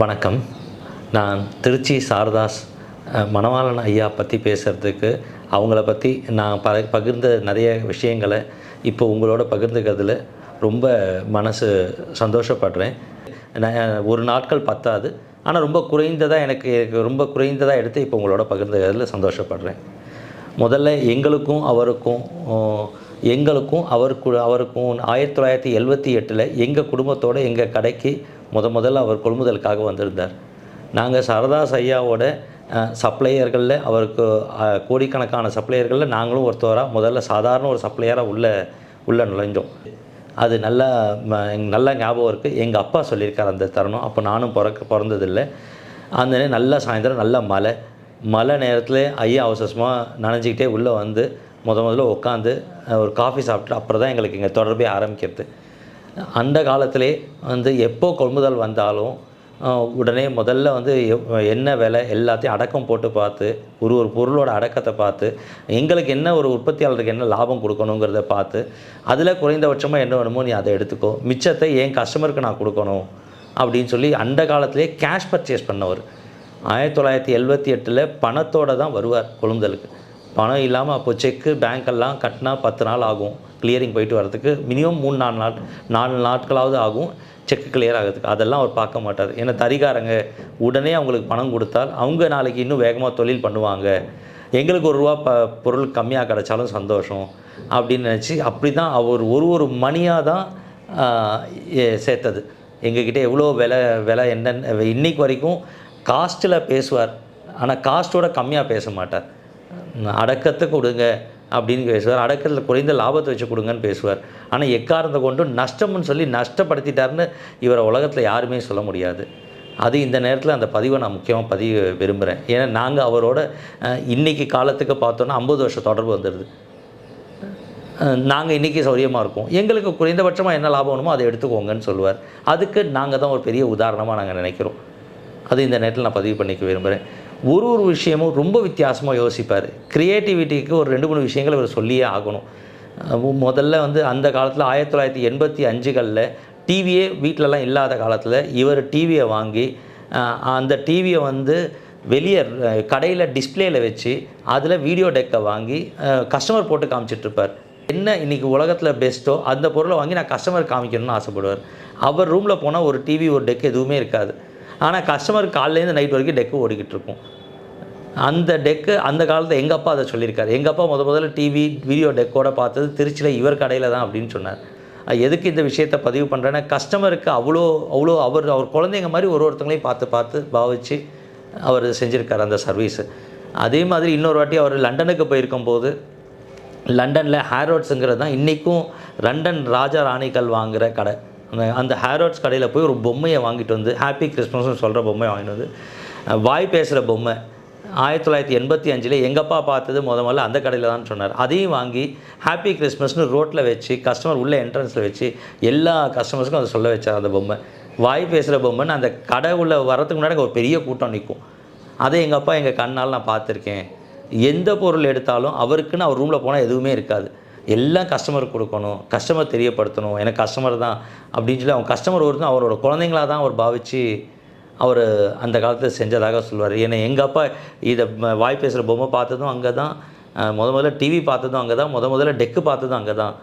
வணக்கம். நான் திருச்சி சாரதாஸ் மணவாளன் ஐயா பற்றி பேசுகிறதுக்கு, அவங்கள பற்றி நான் பகிர்ந்த நிறைய விஷயங்களை இப்போ உங்களோட பகிர்ந்துக்கிறதுல ரொம்ப மனசு சந்தோஷப்படுறேன். நான் ஒரு நாட்கள் பத்தாது. ஆனால் ரொம்ப குறைந்ததாக எனக்கு ரொம்ப குறைந்ததாக எடுத்து இப்போ உங்களோட பகிர்ந்துக்கிறதுல சந்தோஷப்படுறேன். முதல்ல எங்களுக்கும் அவருக்கும் 1978 எங்கள் குடும்பத்தோடு எங்கள் கடைக்கு முதல்ல அவர் கொள்முதலுக்காக வந்திருந்தார். நாங்கள் சரதாஸ் ஐயாவோட சப்ளையர்களில் அவருக்கு கோடிக்கணக்கான சப்ளையர்களில் நாங்களும் ஒருத்தவராக முதல்ல சாதாரண ஒரு சப்ளையராக உள்ளே நுழைஞ்சோம். அது நல்லா ஞாபகம் இருக்குது. எங்கள் அப்பா சொல்லியிருக்கார் அந்த தருணம். அப்போ நானும் பிறந்ததில்லை. அந்த நல்ல சாயந்தரம் நல்ல மழை நேரத்தில் ஐயா அவசரமாக நனைஞ்சிக்கிட்டே உள்ளே வந்து முதல்ல உட்காந்து ஒரு காஃபி சாப்பிட்டு அப்புறம் தான் எங்களுக்கு இங்கே தொடர்பே ஆரம்பிக்கிறது. அந்த காலத்திலே எப்போ கொள்முதல் வந்தாலும் உடனே முதல்ல என்ன விலை எல்லாத்தையும் அடக்கம் போட்டு பார்த்து ஒரு பொருளோட அடக்கத்தை பார்த்து எங்களுக்கு என்ன ஒரு உற்பத்தியாளருக்கு என்ன லாபம் கொடுக்கணுங்கிறத பார்த்து அதில் குறைந்தபட்சமாக என்ன வேணுமோ நீ அதை எடுத்துக்கோ, மிச்சத்தை என் கஸ்டமருக்கு நான் கொடுக்கணும் அப்படின்னு சொல்லி அந்த காலத்திலே கேஷ் பர்ச்சேஸ் பண்ணவர். 1978 பணத்தோடு தான் வருவார் கொள்முதலுக்கு. பணம் இல்லாமல் அப்போ செக்கு பேங்க்கெல்லாம் கட்டினா 10 நாள் ஆகும் கிளியரிங் போயிட்டு வரதுக்கு. மினிமம் 4 நாட்களாவது ஆகும் செக்கு கிளியர் ஆகிறதுக்கு. அதெல்லாம் அவர் பார்க்க மாட்டார். ஏன்னா தறிகாரங்க உடனே அவங்களுக்கு பணம் கொடுத்தால் அவங்க நாளைக்கு இன்னும் வேகமாக தொழில் பண்ணுவாங்க, எங்களுக்கு ₹1 பொருள் கம்மியாக கிடைச்சாலும் சந்தோஷம் அப்படின்னு நினச்சி அப்படி தான் அவர் ஒரு மணியாக தான் சேர்த்தது. எங்ககிட்ட எவ்வளோ விலை என்னென்ன இன்றைக்கு வரைக்கும் காஸ்ட்டில் பேசுவார். ஆனால் காஸ்ட்டோட கம்மியாக பேச மாட்டார். அடக்கத்தை கொடுங்க அப்படின்னு பேசுவார், அடக்கத்தில் குறைந்த லாபத்தை வச்சு கொடுங்கன்னு பேசுவார். ஆனால் எக்காரணத்தை கொண்டும் நஷ்டம்னு சொல்லி நஷ்டப்படுத்திட்டாருன்னு இவரை உலகத்தில் யாருமே சொல்ல முடியாது. அது இந்த நேரத்தில் அந்த பதிவை நான் முக்கியமாக விரும்புகிறேன். ஏன்னா நாங்கள் அவரோட இன்றைக்கி காலத்துக்கு பார்த்தோன்னா 50 வருஷம் தொடர்பு வந்துடுது. நாங்கள் இன்றைக்கி சௌரியமாக இருக்கோம், எங்களுக்கு குறைந்தபட்சமாக என்ன லாபம் வேணுமோ அதை எடுத்துக்கோங்கன்னு சொல்லுவார். அதுக்கு நாங்கள் தான் ஒரு பெரிய உதாரணமாக நாங்கள் நினைக்கிறோம். அது இந்த நேரத்தில் நான் பதிவு பண்ணிக்க விரும்புகிறேன். ஒரு விஷயமும் ரொம்ப வித்தியாசமாக யோசிப்பார். க்ரியேட்டிவிட்டிக்கு ஒரு 2-3 விஷயங்கள் இவர் சொல்லியே ஆகணும். முதல்ல அந்த காலத்தில் 1985களில் டிவியே வீட்டிலலாம் இல்லாத காலத்தில் இவர் டிவியை வாங்கி அந்த டிவியை வெளியே கடையில் டிஸ்பிளேயில் வச்சு அதில் வீடியோ டெக்கை வாங்கி கஸ்டமர் போட்டு காமிச்சிட்ருப்பார். என்ன இன்றைக்கி உலகத்தில் பெஸ்ட்டோ அந்த பொருளை வாங்கி நான் கஸ்டமர் காமிக்கணும்னு ஆசைப்படுவார். அவர் ரூமில் போனால் ஒரு டிவி ஒரு டெக் எதுவுமே இருக்காது. ஆனால் கஸ்டமர் காலையிலேருந்து நைட் வரைக்கும் டெக்கு ஓடிக்கிட்டு இருக்கும். அந்த டெக்கு அந்த காலத்தில் எங்கள் அப்பா அதை சொல்லியிருக்காரு. எங்கள் அப்பா முதல்ல டிவி வீடியோ டெக்கோட பார்த்தது திருச்சியில் இவர் கடையில் தான் அப்படின்னு சொன்னார். எதுக்கு இந்த விஷயத்தை பதிவு பண்ணுறேன்னா, கஸ்டமருக்கு அவ்வளோ அவர் குழந்தைங்க மாதிரி ஒருத்தங்களையும் பார்த்து பாவிச்சு அவர் செஞ்சுருக்கார் அந்த சர்வீஸு. அதே மாதிரி இன்னொரு வாட்டி அவர் லண்டனுக்கு போயிருக்கும்போது லண்டனில் ஹேரோட்ஸுங்கிறது தான் இன்றைக்கும் லண்டன் ராஜா ராணிகள் வாங்குகிற கடை. அந்த ஹேரோட்ஸ் கடையில் போய் ஒரு பொம்மையை வாங்கிட்டு ஹாப்பி கிறிஸ்மஸ்னு சொல்கிற பொம்மையை வாங்கிட்டு வாய் பேசுகிற பொம்மை 1985 எங்கள் அப்பா பார்த்தது முதல்ல அந்த கடையில் தான் சொன்னார். அதையும் வாங்கி ஹாப்பி கிறிஸ்மஸ்னு ரோட்டில் வச்சு கஸ்டமர் உள்ள என்ட்ரன்ஸில் வச்சு எல்லா கஸ்டமர்ஸுக்கும் அதை சொல்ல வச்சார். அந்த பொம்மை வாய் பேசுகிற பொம்மைன்னு அந்த கடை உள்ள வரத்துக்கு முன்னாடி ஒரு பெரிய கூட்டம் நிற்கும். அதை எங்கள் அப்பா எங்கள் கண்ணால் நான் பார்த்துருக்கேன். எந்த பொருள் எடுத்தாலும் அவருக்குன்னு அவர் ரூமில் போனால் எதுவுமே இருக்காது. எல்லாம் கஸ்டமருக்கு கொடுக்கணும், கஸ்டமர் தெரியப்படுத்தணும், எனக்கு கஸ்டமர் தான் அப்படின்னு சொல்லி அவங்க கஸ்டமர் அவரோட குழந்தைங்களாக தான் அவர் பாவித்து அவர் அந்த காலத்தில் செஞ்சதாக சொல்லுவார். ஏன்னா எங்கள் அப்பா இதை வாய் பேசுகிற பொம்மை பார்த்ததும் அங்கே தான், முதல்ல டிவி பார்த்ததும் அங்கே தான், முதல்ல டெக்கு பார்த்ததும் அங்கே தான்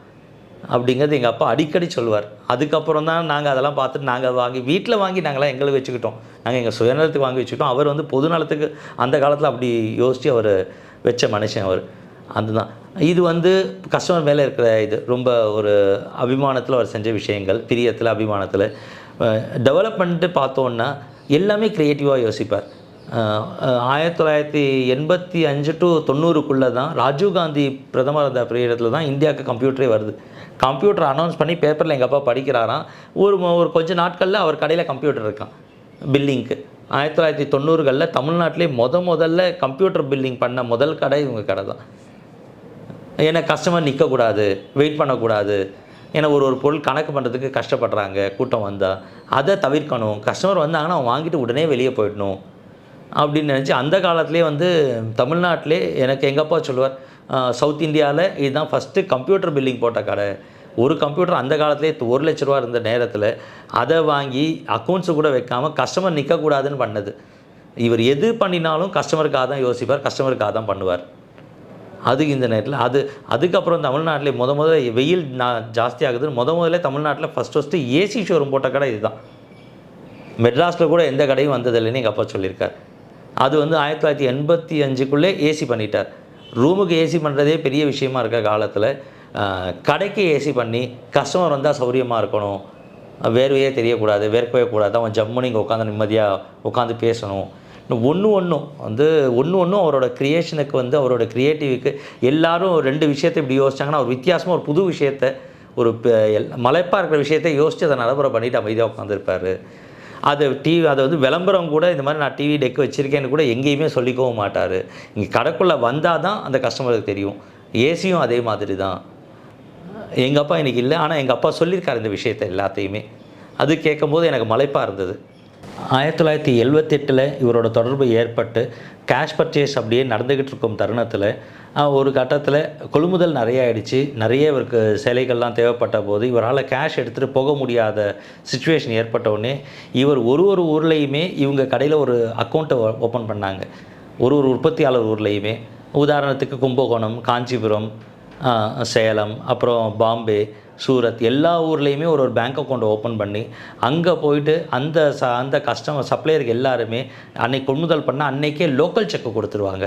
அப்படிங்கிறது எங்கள் அப்பா அடிக்கடி சொல்லுவார். அதுக்கப்புறம் தான் நாங்கள் அதெல்லாம் பார்த்துட்டு நாங்கள் வீட்டில் வாங்கி நாங்களாம் எங்களுக்கு வச்சுக்கிட்டோம். நாங்கள் எங்கள் சுயநலத்துக்கு வாங்கி வச்சுக்கிட்டோம். அவர் பொது நலத்துக்கு அந்த காலத்தில் அப்படி யோசித்து அவர் வச்ச மனுஷன் அவர். அதுதான் இது கஸ்டமர் மேலே இருக்கிற இது ரொம்ப ஒரு அபிமானத்தில் அவர் செஞ்ச விஷயங்கள், பிரியத்தில் அபிமானத்தில். டெவலப்மெண்ட்டு பார்த்தோன்னா எல்லாமே க்ரியேட்டிவாக யோசிப்பார். 1985 to 90க்குள்ளே தான் ராஜீவ்காந்தி பிரதமர் அந்த பீரியடில் தான் இந்தியாவுக்கு கம்ப்யூட்டரே வருது. கம்ப்யூட்டர் அனௌன்ஸ் பண்ணி பேப்பரில் எங்கள் அப்பா படிக்கிறாராம். ஒரு கொஞ்சம் நாட்களில் அவர் கடையில் கம்ப்யூட்டர் இருக்கான் பில்லிங்க்கு. 1990களில் தமிழ்நாட்டிலே முதல்ல கம்ப்யூட்டர் பில்லிங் பண்ண முதல் கடை இவங்க கடை தான். ஏன்னா கஸ்டமர் நிற்கக்கூடாது, வெயிட் பண்ணக்கூடாது. ஏன்னா ஒரு பொருள் கணக்கு பண்ணுறதுக்கு கஷ்டப்படுறாங்க கூட்டம் வந்தால், அதை தவிர்க்கணும். கஸ்டமர் வந்தாங்கன்னா அவன் வாங்கிட்டு உடனே வெளியே போயிடணும் அப்படின்னு நினச்சி அந்த காலத்துலேயே தமிழ்நாட்டிலே எனக்கு எங்கள் அப்பா சொல்லுவார், சவுத் இந்தியாவில் இதுதான் ஃபஸ்ட்டு கம்ப்யூட்டர் பில்லிங் போட்ட கடை ஒரு கம்ப்யூட்டர் அந்த காலத்திலே ரூ. 1,00,000 இருந்த நேரத்தில் அதை வாங்கி அக்கௌண்ட்ஸு கூட வைக்காமல் கஸ்டமர் நிற்கக்கூடாதுன்னு பண்ணது. இவர் எது பண்ணினாலும் கஸ்டமருக்காக தான் யோசிப்பார், கஸ்டமருக்காக தான் பண்ணுவார். அது இந்த நேரத்தில் அதுக்கப்புறம் தமிழ்நாட்டிலே முதல்ல வெயில் ஜாஸ்தி ஆகுதுன்னு முதல்ல தமிழ்நாட்டில் ஃபஸ்ட்டு ஏசி ஷோரூம் போட்ட கடை இதுதான். மெட்ராஸில் கூட எந்த கடையும் வந்ததில்லைன்னு எங்கள் அப்பா சொல்லியிருக்கார். அது வந்து 1985க்குள்ளே ஏசி பண்ணிட்டார். ரூமுக்கு ஏசி பண்ணுறதே பெரிய விஷயமா இருக்க காலத்தில் கடைக்கு ஏசி பண்ணி கஸ்டமர் வந்தால் சௌரியமாக இருக்கணும், வேர்வையே தெரியக்கூடாது, வேர்க்கவே கூடாது, அவன் ஜம்முன்னு இங்கே உட்காந்து நிம்மதியாக உட்காந்து பேசணும். ஒன்று அவரோட க்ரியேஷனுக்கு வந்து அவரோட க்ரியேட்டிவிக்கு எல்லாரும் 2 விஷயத்தை இப்படி யோசிச்சாங்கன்னா ஒரு வித்தியாசமாக ஒரு புது விஷயத்தை ஒரு மலைப்பாக இருக்கிற விஷயத்தை யோசித்து அதை நடைமுறை பண்ணிவிட்டு அமைதியாக உட்காந்துருப்பார். அதை வந்து விளம்பரம் கூட இந்த மாதிரி நான் டிவி டெக் வச்சுருக்கேன்னு கூட எங்கேயுமே சொல்லிக்கவும் மாட்டார். இங்கே கடைக்குள்ளே வந்தால் தான் அந்த கஸ்டமருக்கு தெரியும். ஏசியும் அதே மாதிரி தான். எங்கள் அப்பா இன்றைக்கி இல்லை, ஆனால் எங்கள் அப்பா சொல்லியிருக்கார் இந்த விஷயத்தை எல்லாத்தையுமே. அது கேட்கும்போது எனக்கு மலைப்பாக இருந்தது. 1978 இவரோட தொடர்பு ஏற்பட்டு கேஷ் பர்ச்சேஸ் அப்படியே நடந்துக்கிட்டு இருக்கும் தருணத்தில் ஒரு கட்டத்தில் கொள்முதல் நிறைய ஆகிடுச்சு. நிறைய இவருக்கு சிலைகள்லாம் தேவைப்பட்ட போது இவரால் கேஷ் எடுத்துகிட்டு போக முடியாத சுச்சுவேஷன் ஏற்பட்டவுடனே இவர் ஒரு ஊர்லேயுமே இவங்க கடையில் ஒரு அக்கௌண்ட்டை ஓப்பன் பண்ணாங்க. ஒரு உற்பத்தியாளர் ஊர்லேயுமே. உதாரணத்துக்கு கும்பகோணம், காஞ்சிபுரம், சேலம், அப்புறம் பாம்பே, சூரத் எல்லா ஊர்லேயுமே ஒரு பேங்க் அக்கௌண்ட் ஓப்பன் பண்ணி அங்கே போயிட்டு அந்த கஸ்டமர் சப்ளையருக்கு எல்லாருமே அன்றைக்கி கொள்முதல் பண்ணால் அன்றைக்கே லோக்கல் செக்கு கொடுத்துருவாங்க.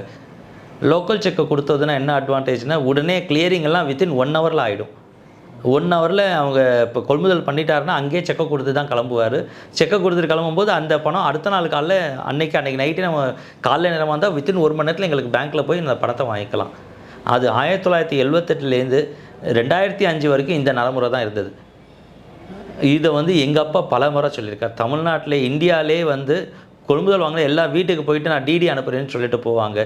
லோக்கல் செக்கு கொடுத்ததுன்னா என்ன அட்வான்டேஜ்னால் உடனே கிளியரிங் எல்லாம் வித்தின் 1 ஹவரில் ஆகிடும். 1 ஹவரில் அவங்க இப்போ கொள்முதல் பண்ணிட்டாருன்னா அங்கேயே செக்கை கொடுத்து தான் கிளம்புவார். செக்கை கொடுத்துட்டு கிளம்பும்போது அந்த பணம் அடுத்த நாள் காலைல அன்றைக்கி நைட்டே நம்ம காலைல நேரமாக இருந்தால் வித்தின் 1 மணி நேரத்தில் எங்களுக்கு பேங்க்கில் போய் இந்த பணத்தை வாங்கிக்கலாம். அது 1978லேருந்து 2005 வரைக்கும் இந்த நடைமுறை தான் இருந்தது. இதை வந்து எங்கள் அப்பா பல முறை சொல்லியிருக்கார். தமிழ்நாட்டில் இந்தியாவிலே வந்து கொள்முதல் வாங்கினா எல்லா வீட்டுக்கு போயிட்டு நான் டிடி அனுப்புகிறேன்னு சொல்லிட்டு போவாங்க.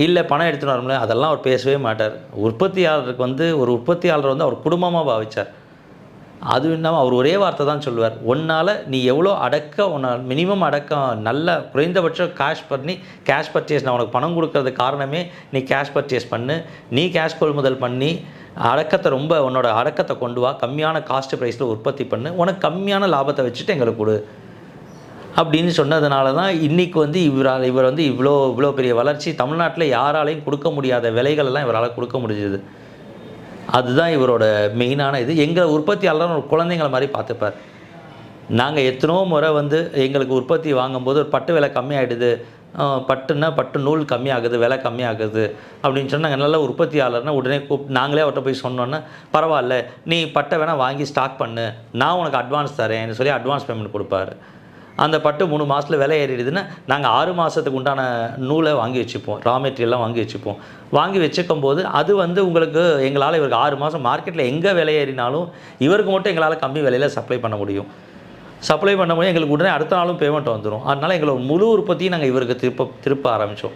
இல்லை பணம் எடுத்துகிட்டு வரமுடியல, அதெல்லாம் அவர் பேசவே மாட்டார். உற்பத்தியாளருக்கு வந்து ஒரு உற்பத்தியாளர் வந்து அவர் குடும்பமாக பாவிச்சார். அதுவும் இல்லாமல் அவர் ஒரே வார்த்தை தான் சொல்லுவார், உன்னால் நீ எவ்வளோ உன்னால் மினிமம் நல்ல குறைந்தபட்சம் கேஷ் பர்ச்சேஸ் நான் உனக்கு பணம் கொடுக்கறது காரணமே நீ கேஷ் பர்ச்சேஸ் பண்ணு, நீ கேஷ் கொள்முதல் பண்ணி உன்னோட அடக்கத்தை கொண்டு வா, கம்மியான காஸ்ட் ப்ரைஸில் உற்பத்தி பண்ணு, உனக்கு கம்மியான லாபத்தை வச்சுட்டு எங்களுக்கு கொடு அப்படின்னு சொன்னதுனால தான் இன்றைக்கி வந்து இவர் வந்து இவ்வளோ பெரிய வளர்ச்சி தமிழ்நாட்டில் யாராலையும் கொடுக்க முடியாத விலைகளெல்லாம் இவரால் கொடுக்க முடிஞ்சது. அதுதான் இவரோட மெயினான இது. எங்கள் உற்பத்தியாளர் ஒரு குழந்தைங்கள மாதிரி பார்த்துப்பார். நாங்கள் எத்தனோ முறை வந்து எங்களுக்கு உற்பத்தி வாங்கும்போது ஒரு பட்டு விலை கம்மியாகிடுது, பட்டு நூல் கம்மியாகுது, விலை கம்மியாகுது அப்படின்னு சொன்னாங்க. நல்ல உற்பத்தியாளர்னால் உடனே நாங்களே அவர்கிட்ட போய் சொன்னோன்னா பரவாயில்ல நீ பட்டை வேணால் வாங்கி ஸ்டாக் பண்ணு, நான் உனக்கு அட்வான்ஸ் தரேன்னு சொல்லி அட்வான்ஸ் பேமெண்ட் கொடுப்பாரு. அந்த பட்டு 3 மாதத்தில் விலை ஏறிடுதுன்னா நாங்கள் 6 மாதத்துக்கு உண்டான நூலை வாங்கி வச்சுப்போம், ரா மெட்டீரியல்லாம் வாங்கி வச்சுப்போம். வாங்கி வச்சுக்கும் போது அது வந்து உங்களுக்கு எங்களால் இவருக்கு 6 மாதம் மார்க்கெட்டில் எங்கே விலை ஏறினாலும் இவருக்கு மட்டும் எங்களால் கம்மி விலையில் சப்ளை பண்ண முடியும். எங்களுக்கு உடனே அடுத்த நாளும் பேமெண்ட் வந்துடும். அதனால் எங்களோட முழு உற்பத்தியும் நாங்கள் இவருக்கு திருப்ப ஆரம்பித்தோம்.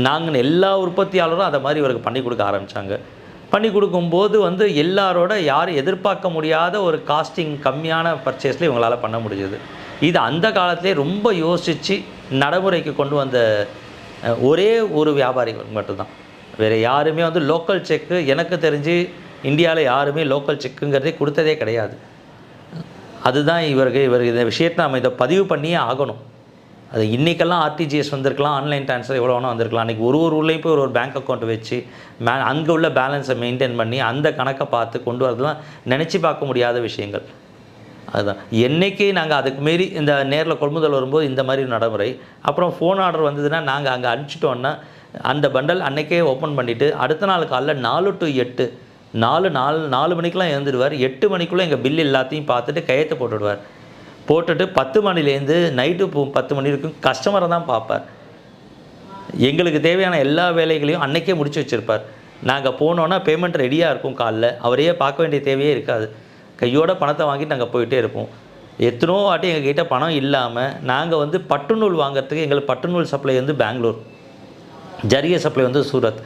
நாங்கள் எல்லா உற்பத்தியாளரும் அதை மாதிரி இவருக்கு பண்ணி கொடுக்க ஆரம்பித்தாங்க. பண்ணி கொடுக்கும்போது வந்து எல்லாரோட யாரும் எதிர்பார்க்க முடியாத ஒரு காஸ்டிங் கம்மியான பர்ச்சேஸில் இவங்களால் பண்ண முடிஞ்சது. இது அந்த காலத்திலே ரொம்ப யோசித்து நடைமுறைக்கு கொண்டு வந்த ஒரே ஒரு வியாபாரி மட்டும்தான். வேறு யாருமே வந்து லோக்கல் செக்கு எனக்கு தெரிஞ்சு இந்தியாவில் யாருமே லோக்கல் செக்குங்கிறதே கொடுத்ததே கிடையாது. அதுதான் இவருக்கு இந்த விஷயத்தை நம்ம இதை பதிவு பண்ணியே ஆகணும். அது இன்றைக்கெல்லாம் ஆர்டிஜிஎஸ் வந்திருக்கலாம், ஆன்லைன் ட்ரான்ஸ்ஃபர் எவ்வளோ வேணால் வந்திருக்கலாம். அன்றைக்கி ஒரு ஊர்லேயும் போய் ஒரு பேங்க் அக்கௌண்ட் வச்சு அங்கே உள்ள பேலன்ஸை மெயின்டைன் பண்ணி அந்த கணக்கை பார்த்து கொண்டு வரதுலாம் நினச்சி பார்க்க முடியாத விஷயங்கள். அதுதான் என்றைக்கு நாங்கள் அதுக்கு மீறி இந்த நேரில் கொள்முதல் வரும்போது இந்த மாதிரி நடைமுறை. அப்புறம் ஃபோன் ஆர்டர் வந்ததுன்னா நாங்கள் அங்கே அனுப்பிச்சிட்டோன்னா அந்த பண்டல் அன்றைக்கே ஓப்பன் பண்ணிவிட்டு அடுத்த நாள் காலைல 4 to 8 4 மணிக்கெலாம் எழுந்துடுவார். 8 மணிக்குள்ளே எங்கள் பில் எல்லாத்தையும் பார்த்துட்டு கையெழுத்து போட்டுவிடுவார். போட்டுட்டு 10 மணிலேருந்து நைட்டு 10 மணி வரைக்கும் கஸ்டமரை தான் பார்ப்பார். எங்களுக்கு தேவையான எல்லா வேலைகளையும் அன்றைக்கே முடித்து வச்சுருப்பார். நாங்கள் போனோன்னா பேமெண்ட் ரெடியாக இருக்கும். காலைல அவரையே பார்க்க வேண்டிய தேவையே இருக்காது. கையோட பணத்தை வாங்கிட்டு நாங்கள் போயிட்டே இருப்போம். எத்தனோ வாட்டி எங்கள் கிட்டே பணம் இல்லாமல் நாங்கள் வந்து பட்டுநூல் வாங்கிறதுக்கு எங்களுக்கு பட்டுநூல் சப்ளை வந்து பெங்களூர், ஜரிகை சப்ளை வந்து சூரத்.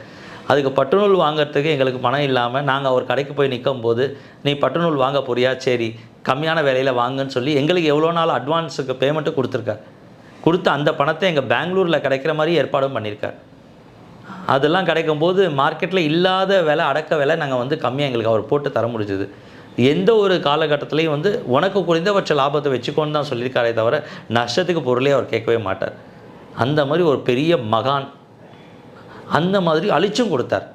அதுக்கு பட்டுநூல் வாங்கிறதுக்கு எங்களுக்கு பணம் இல்லாமல் நாங்கள் அவர் கடைக்கு போய் நிற்கும் போது நீ பட்டுநூல் வாங்க போறியா, சரி கம்மியான விலையில் வாங்குன்னு சொல்லி எங்களுக்கு எவ்வளோ நாள் அட்வான்ஸுக்கு பேமெண்ட்டு கொடுத்துருக்கார். கொடுத்து அந்த பணத்தை எங்கள் பெங்களூரில் கிடைக்கிற மாதிரி ஏற்பாடும் பண்ணியிருக்கார். அதெல்லாம் கிடைக்கும்போது மார்க்கெட்டில் இல்லாத விலை, அடக்க விலை நாங்கள் வந்து கம்மியாக எங்களுக்கு அவர் போட்டு தர முடிஞ்சுது. எந்த ஒரு காலகட்டத்திலையும் வந்து உனக்கு குறைந்தபட்ச லாபத்தை வச்சுக்கோன்னு தான் சொல்லியிருக்காரே தவிர நஷ்டத்துக்கு பொருளே அவர் கேட்கவே மாட்டார். அந்த மாதிரி ஒரு பெரிய மகான். அந்த மாதிரி அழிச்சும் கொடுத்தார்.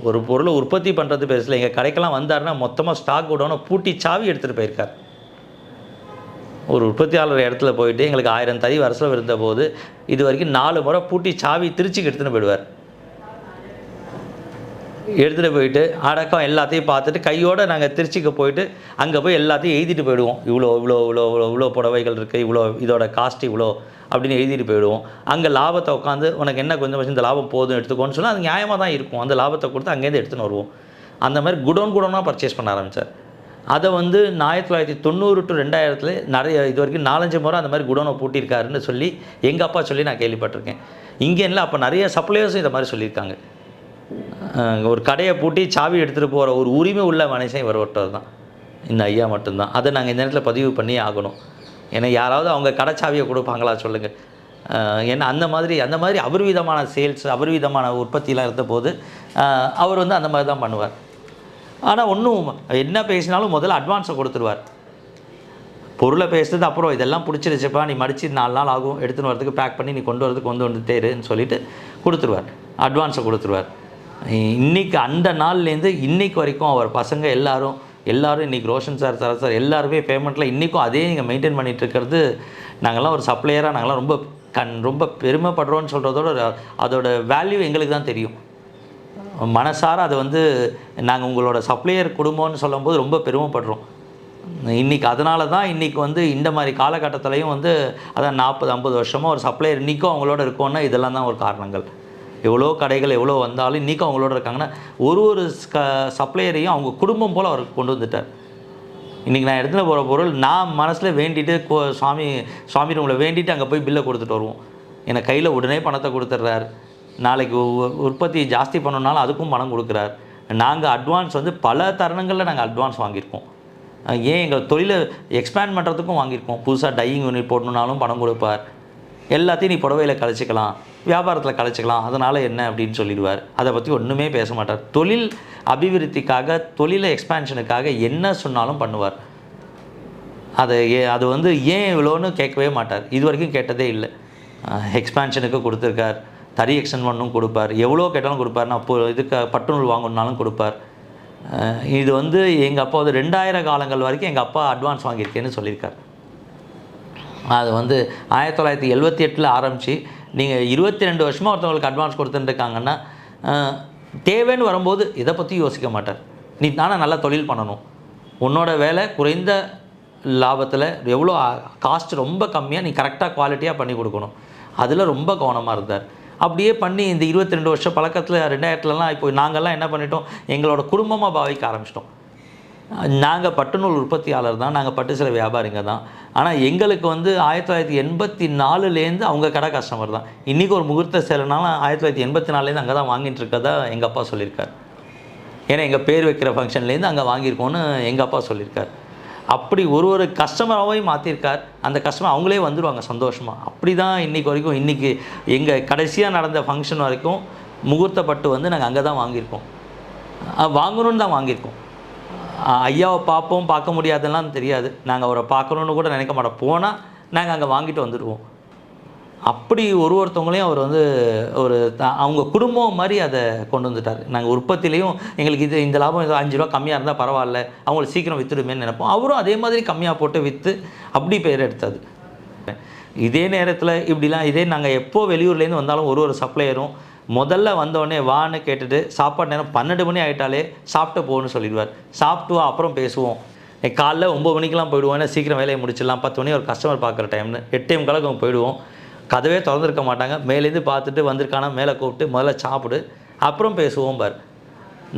ஒரு பொருளை உற்பத்தி பண்ணுறது பெருசில் எங்கள் கடைக்கெல்லாம் வந்தாருன்னா மொத்தமாக ஸ்டாக் கூடவுனை பூட்டி சாவி எடுத்துகிட்டு போயிருக்கார். ஒரு உற்பத்தியாளர் இடத்துல போயிட்டு எங்களுக்கு 1000 தறி வருஷம் இருந்தபோது இது வரைக்கும் 4 முறை பூட்டி சாவி திருச்சிக்கு எடுத்துகிட்டு போயிடுவார். எடுத்துகிட்டு போயிட்டு அடக்கம் எல்லாத்தையும் பார்த்துட்டு கையோடு நாங்கள் திருச்சிக்கு போயிட்டு அங்கே போய் எல்லாத்தையும் எழுதிட்டு போயிடுவோம். இவ்வளோ இவ்வளோ இவ்வளோ இவ்வளோ இவ்வளோ புடவைகள் இருக்குது, இவ்வளோ இதோட காஸ்ட் இவ்வளோ அப்படின்னு எழுதிட்டு போயிடுவோம். அங்கே லாபத்தை உட்காந்து உனக்கு என்ன கொஞ்சம் இந்த லாபம் போதும் எடுத்துக்கோன்னு சொன்னால் அது நியாயமாக தான் இருக்கும். அந்த லாபத்தை கொடுத்து அங்கேருந்து எடுத்துன்னு வருவோம். அந்த மாதிரி குடோனாக பர்ச்சேஸ் பண்ண ஆரம்பித்தார். அதை வந்து 1990 to 2000 நிறைய இது வரைக்கும் 4-5 முறை அந்த மாதிரி குடோனை பூட்டியிருக்காருன்னு சொல்லி எங்கள் அப்பா சொல்லி நான் கேள்விப்பட்டிருக்கேன். இங்கே இல்லை, அப்போ நிறைய சப்ளையர்ஸும் இதை மாதிரி சொல்லியிருக்காங்க. ஒரு கடையை பூட்டி சாவி எடுத்துகிட்டு போகிற ஒரு உரிமை உள்ள மனுஷன் இவர் ஒருத்தர் தான், இந்த ஐயா மட்டும்தான். அதை நாங்கள் இந்த நேரத்தில் பதிவு பண்ணி ஆகணும். ஏன்னா யாராவது அவங்க கடைச்சாவியை கொடுப்பாங்களா சொல்லுங்கள். ஏன்னா அந்த மாதிரி அபரிவிதமான சேல்ஸ், அபரிவிதமான உற்பத்தியெலாம் இருந்தபோது அவர் வந்து அந்த மாதிரி தான் பண்ணுவார். ஆனால் ஒன்றும் என்ன பேசினாலும் முதல்ல அட்வான்ஸை கொடுத்துருவார். பொருளை பேசுறது அப்புறம் இதெல்லாம் பிடிச்சிருச்சுப்பா, நீ மடித்து 4 நாள் ஆகும் எடுத்துன்னு வரதுக்கு, பேக் பண்ணி நீ கொண்டு வந்துட்டேருன்னு சொல்லிவிட்டு கொடுத்துருவார். அட்வான்ஸை கொடுத்துருவார். இன்றைக்கி அந்த நாள்லேருந்து இன்றைக்கு வரைக்கும் அவர் பசங்க எல்லாரும் இன்றைக்கி ரோஷன் சார், சரத் சார் எல்லாருமே பேமெண்ட்டில் இன்றைக்கும் அதே நீங்கள் மெயின்டைன் பண்ணிகிட்ருக்கிறது. நாங்கள்லாம் ஒரு சப்ளையராக நாங்கள்லாம் ரொம்ப பெருமைப்படுறோன்னு சொல்கிறதோட அதோட வேல்யூ எங்களுக்கு தான் தெரியும். மனசார அதை வந்து நாங்கள் உங்களோட சப்ளையர் குடும்பம்னு சொல்லும்போது ரொம்ப பெருமைப்படுறோம். இன்றைக்கி அதனால தான் இன்றைக்கி வந்து இந்த மாதிரி காலகட்டத்திலையும் வந்து அதான் 40-50 வருஷமாக ஒரு சப்ளையர் இன்றைக்கும் அவங்களோட இருக்கோன்னா இதெல்லாம் தான் ஒரு காரணங்கள். எவ்வளோ கடைகள் எவ்வளோ வந்தாலும் இன்றைக்கும் அவங்களோட இருக்காங்கன்னா ஒரு சப்ளையரையும் அவங்க குடும்பம் போல் அவர் கொண்டு வந்துட்டார். இன்றைக்கி நான் எடுத்துகிட்டு போகிற பொருள் நான் மனசில் வேண்டிட்டு சுவாமி ரூமில் வேண்டிட்டு அங்கே போய் பில்லை கொடுத்துட்டு வருவோம். எனக்கு கையில் உடனே பணத்தை கொடுத்துட்றாரு. நாளைக்கு உற்பத்தி ஜாஸ்தி பண்ணணுனாலும் அதுக்கும் பணம் கொடுக்குறார். நாங்கள் அட்வான்ஸ் வந்து பல தருணங்களில் நாங்கள் அட்வான்ஸ் வாங்கியிருக்கோம். ஏன் எங்கள் தொழிலை எக்ஸ்பேண்ட் பண்ணுறதுக்கும் வாங்கியிருக்கோம். புதுசாக டையிங் யூனிட் போடணுன்னாலும் பணம் கொடுப்பார். எல்லாத்தையும் நீ புடவையில் கழிச்சிக்கலாம், வியாபாரத்தில் கழிச்சிக்கலாம், அதனால் என்ன அப்படின்னு சொல்லிடுவார். அதை பற்றி ஒன்றுமே பேச மாட்டார். தொழில் அபிவிருத்திக்காக, தொழிலை எக்ஸ்பேன்ஷனுக்காக என்ன சொன்னாலும் பண்ணுவார். அது வந்து ஏன் இவ்வளோன்னு கேட்கவே மாட்டார். இது வரைக்கும் கேட்டதே இல்லை. எக்ஸ்பேன்ஷனுக்கு கொடுத்துருக்கார், தறி எக்ஸ்டெண்ட் பண்ணணும் கொடுப்பார், எவ்வளோ கேட்டாலும் கொடுப்பார். நான் இதுக்கு பட்டுநூல் வாங்கணுன்னாலும் கொடுப்பார். இது வந்து எங்கள் அப்பா வந்து 2000 காலங்கள் வரைக்கும் எங்கள் அப்பா அட்வான்ஸ் வாங்கியிருக்கேன்னு சொல்லியிருக்கார். அது வந்து 1978 ஆரம்பித்து நீங்கள் 22 வருஷமாக ஒருத்தவங்களுக்கு அட்வான்ஸ் கொடுத்துட்டுருக்காங்கன்னா தேவைன்னு வரும்போது இதை பற்றி யோசிக்க மாட்டார். நீ தானே நல்லா தொழில் பண்ணணும், உன்னோட வேலை குறைந்த லாபத்தில் எவ்வளோ காஸ்ட் ரொம்ப கம்மியாக நீ கரெக்டாக குவாலிட்டியாக பண்ணி கொடுக்கணும், அதில் ரொம்ப கவனமாக இருந்தார். அப்படியே பண்ணி இந்த 22 வருஷம் பழக்கத்தில் 2000 இப்போ நாங்கள்லாம் என்ன பண்ணிட்டோம், எங்களோட குடும்பமாக பாவிக்க ஆரம்பிச்சிட்டோம். நாங்கள் பட்டுநூல் உற்பத்தியாளர் தான், நாங்கள் பட்டு சில வியாபாரிங்க தான். ஆனால் எங்களுக்கு வந்து 1984 அவங்க கடை கஸ்டமர் தான். இன்றைக்கி ஒரு முகூர்த்த சேலைனாலும் 1984 அங்கே தான் வாங்கிட்டு இருக்கதா எங்கள் அப்பா சொல்லியிருக்கார். ஏன்னா எங்கள் பேர் வைக்கிற ஃபங்க்ஷன்லேருந்து அங்கே வாங்கியிருக்கோன்னு எங்கள் அப்பா சொல்லியிருக்கார். அப்படி ஒரு கஸ்டமராகவும் மாற்றிருக்கார். அந்த கஸ்டமர் அவங்களே வந்துடுவாங்க சந்தோஷமாக. அப்படி தான் இன்றைக்கி வரைக்கும், இன்றைக்கி எங்கள் கடைசியாக நடந்த ஃபங்க்ஷன் வரைக்கும் முகூர்த்த பட்டு வந்து நாங்கள் அங்கே தான் வாங்கியிருக்கோம். வாங்கணுன்னு தான் வாங்கியிருக்கோம். ஐயாவை பார்க்க முடியாதுலாம் தெரியாது. நாங்கள் அவரை பார்க்கணுன்னு கூட நினைக்க மாட்டோம். போனால் நாங்கள் அங்கே வாங்கிட்டு வந்துடுவோம். அப்படி ஒருத்தவங்களையும் அவர் வந்து அவங்க குடும்பம் மாதிரி அதை கொண்டு வந்துட்டார். நாங்கள் உற்பத்திலையும் எங்களுக்கு இந்த லாபம் 5 ரூபா கம்மியாக இருந்தால் பரவாயில்ல, அவங்கள சீக்கிரம் விற்றுடுமேன்னு நினைப்போம். அவரும் அதே மாதிரி கம்மியாக போட்டு விற்று அப்படி பேர் எடுத்தது. இதே நேரத்தில் இப்படிலாம் நாங்கள் எப்போ வெளியூர்லேருந்து வந்தாலும் ஒரு சப்ளையரும் முதல்ல வந்தோடனே வான்னு கேட்டுட்டு சாப்பாடு நேரம் 12 மணி ஆகிட்டாலே சாப்பிட்டு போகணும்னு சொல்லிடுவார். சாப்பிட்டு வா அப்புறம் பேசுவோம். காலைல 9 மணிக்கெலாம் போயிடுவோம், ஏன்னா சீக்கிரம் வேலையை முடிச்சிடலாம். 10 மணி ஒரு கஸ்டமர் பார்க்குற டைம்னு 8 மணிக்கு போயிடுவோம். கதவே திறந்துருக்க மாட்டாங்க. மேலேருந்து பார்த்துட்டு வந்திருக்கானா மேலே கூப்பிட்டு முதல்ல சாப்பிடு அப்புறம் பேசுவோம் பார்.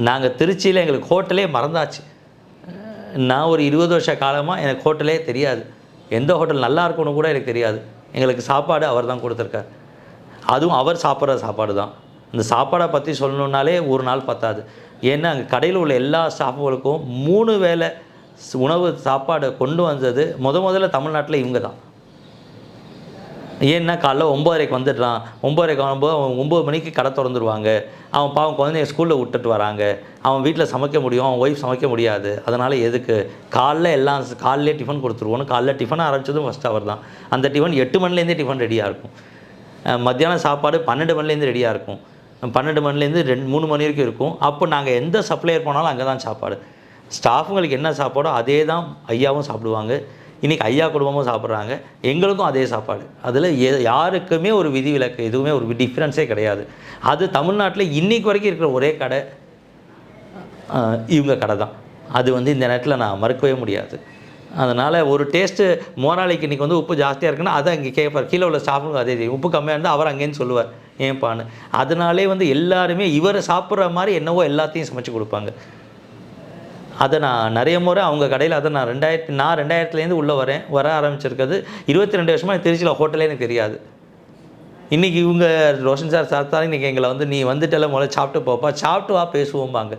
நாங்கள் திருச்சியில் எங்களுக்கு ஹோட்டலே மறந்தாச்சு. நான் ஒரு 20 வருஷ காலமாக எனக்கு ஹோட்டலே தெரியாது. எந்த ஹோட்டல் நல்லா இருக்குன்னு கூட எனக்கு தெரியாது. எங்களுக்கு சாப்பாடு அவர் தான் கொடுத்துருக்கார். அதுவும் அவர் சாப்பிட்ற சாப்பாடு தான். இந்த சாப்பாடை பற்றி சொல்லணுன்னாலே ஒரு நாள் பத்தாது. ஏன்னா அங்கே கடையில் உள்ள எல்லா ஸ்டாஃபுகளுக்கும் 3 வேளை உணவு சாப்பாடு கொண்டு வந்தது முதல்ல தமிழ்நாட்டில் இவங்க தான். ஏன்னா காலைல 9:30க்கு வந்துடுறான், 9:30க்கு வரும்போது அவன் 9 மணிக்கு கடை திறந்துருவாங்க. அவன் பாவம் குழந்தைய ஸ்கூலில் விட்டுட்டு வராங்க. அவன் வீட்டில் சமைக்க முடியும், அவன் ஒய்ஃப் சமைக்க முடியாது. அதனால் எதுக்கு காலைல எல்லாம் காலையிலே டிஃபன் கொடுத்துருவோன்னு காலைல டிஃபன் ஆரம்பித்ததும் ஃபஸ்ட் அவர் தான். அந்த டிஃபன் 8 மணிலேருந்தே டிஃபன் ரெடியாக இருக்கும். மத்தியானம் சாப்பாடு 12 மணிலேருந்து ரெடியாக இருக்கும். 12 மணிலேருந்து 3 மணி வரைக்கும் இருக்கும். அப்போ நாங்கள் எந்த சப்ளையர் போனாலும் அங்கே தான் சாப்பாடு. ஸ்டாஃபுங்களுக்கு என்ன சாப்பாடோ அதே தான் ஐயாவும் சாப்பிடுவாங்க. இன்றைக்கி ஐயா குடும்பமும் சாப்பிட்றாங்க, எங்களுக்கும் அதே சாப்பாடு. அதில் யாருக்குமே ஒரு விதிவிலக்கு எதுவுமே ஒரு டிஃப்ரென்ஸே கிடையாது. அது தமிழ்நாட்டில் இன்றைக்கி வரைக்கும் இருக்கிற ஒரே கடை இவங்க கடை தான். அது இந்த நேரத்தில் நான் மறுக்கவே முடியாது. அதனால் ஒரு டேஸ்ட்டு மோராளிக்கு இன்றைக்கி உப்பு ஜாஸ்தியாக இருக்குன்னா அதை அங்கே கேட்பார். கீழே உள்ள ஸ்டாஃபுங்க அதே தெரியும். உப்பு கம்மியாக இருந்தால் அவர் அங்கேன்னு சொல்லுவார் ஏன்ப்பான்னு. அதனாலே எல்லாருமே இவர் சாப்பிட்ற மாதிரி என்னவோ எல்லாத்தையும் சமைச்சு கொடுப்பாங்க. அதை நான் நிறைய முறை அவங்க கடையில் அதை நான் 2000லேருந்து உள்ளே வர ஆரம்பிச்சிருக்கிறது. 22 வருஷமாக திருச்சியில் ஹோட்டலே எனக்கு தெரியாது. இன்றைக்கி இவங்க ரோஷன் சார் சாப்பிட்டாலும் இன்றைக்கி எங்களை நீ வந்துட்டெல்லாம் முதல்ல சாப்பிட்டு போப்பா, சாப்பிட்டு வா பேசுவோம்பாங்க.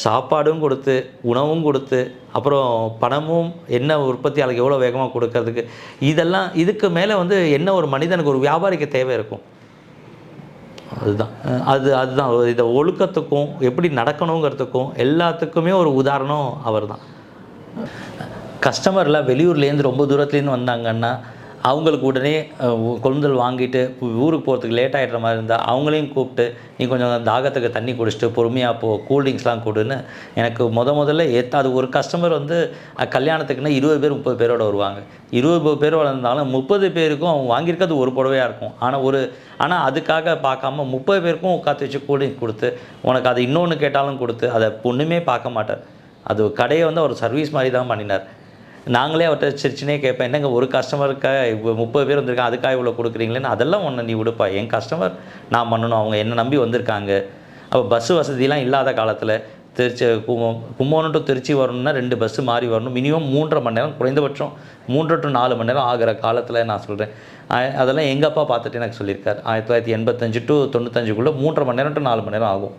சாப்பாடும் கொடுத்து உணவும் கொடுத்து அப்புறம் பணமும் என்ன உற்பத்தியாளருக்கு எவ்வளோ வேகமாக கொடுக்கறதுக்கு இதெல்லாம் இதுக்கு மேலே என்ன ஒரு மனிதனுக்கு ஒரு வியாபாரிக்கு தேவை இருக்கும். அதுதான் இதை ஒழுக்கத்துக்கும் எப்படி நடக்கணுங்கிறதுக்கும் எல்லாத்துக்குமே ஒரு உதாரணம் அவர் தான். கஸ்டமர்லாம் வெளியூர்லேருந்து ரொம்ப தூரத்துலேருந்து வந்தாங்கன்னா அவங்களுக்கு உடனே கொள்முதல் வாங்கிட்டு ஊருக்கு போகிறதுக்கு லேட் ஆகிடுற மாதிரி இருந்தால் அவங்களையும் கூப்பிட்டு நீ கொஞ்சம் தாகத்துக்கு தண்ணி குடிச்சிட்டு பொறுமையாக கூல்ட்ரிங்க்ஸ்லாம் கொடுன்னு எனக்கு முதல்ல அது ஒரு கஸ்டமர் கல்யாணத்துக்குன்னா 20 பேர் 30 பேரோடு வருவாங்க. 20 பேர் வளர்ந்தாலும் 30 பேருக்கும் அவங்க வாங்கியிருக்கிறது ஒரு புடவையாக இருக்கும். ஆனால் அதுக்காக பார்க்காம 30 பேருக்கும் உட்காந்து வச்சு கூல்ட்ரிங்க்ஸ் கொடுத்து உனக்கு அது இன்னொன்று கேட்டாலும் கொடுத்து அதை ஒன்றுமே பார்க்க மாட்டார். அது கடையை ஒரு சர்வீஸ் மாதிரி தான் பண்ணினார். நாங்களே அவர்கிட்ட சிரிச்சுனே கேட்பேன், என்னங்க ஒரு கஸ்டமருக்காக 30 பேர் வந்திருக்காங்க அதுக்காக இவ்வளோ கொடுக்குறீங்களேன்னு. அதெல்லாம் ஒன்று நீ விடுப்பா, என் கஸ்டமர் நான் பண்ணணும், அவங்க என்னை நம்பி வந்திருக்காங்க. அப்போ பஸ்ஸு வசதிலாம் இல்லாத காலத்தில் கும்பகோணம் டு திருச்சி வரணும்னா 2 பஸ்ஸு மாறி வரணும். மினிமம் 3.5 மணி நேரம், குறைந்தபட்சம் 3 to 4 மணி நேரம் ஆகிற காலத்தில் நான் சொல்கிறேன். அதெல்லாம் எங்கள் அப்பா பார்த்துட்டு எனக்கு சொல்லியிருக்கார். 1985 to 95 3.5 மணி நேரம் to 4 மணி நேரம் ஆகும்.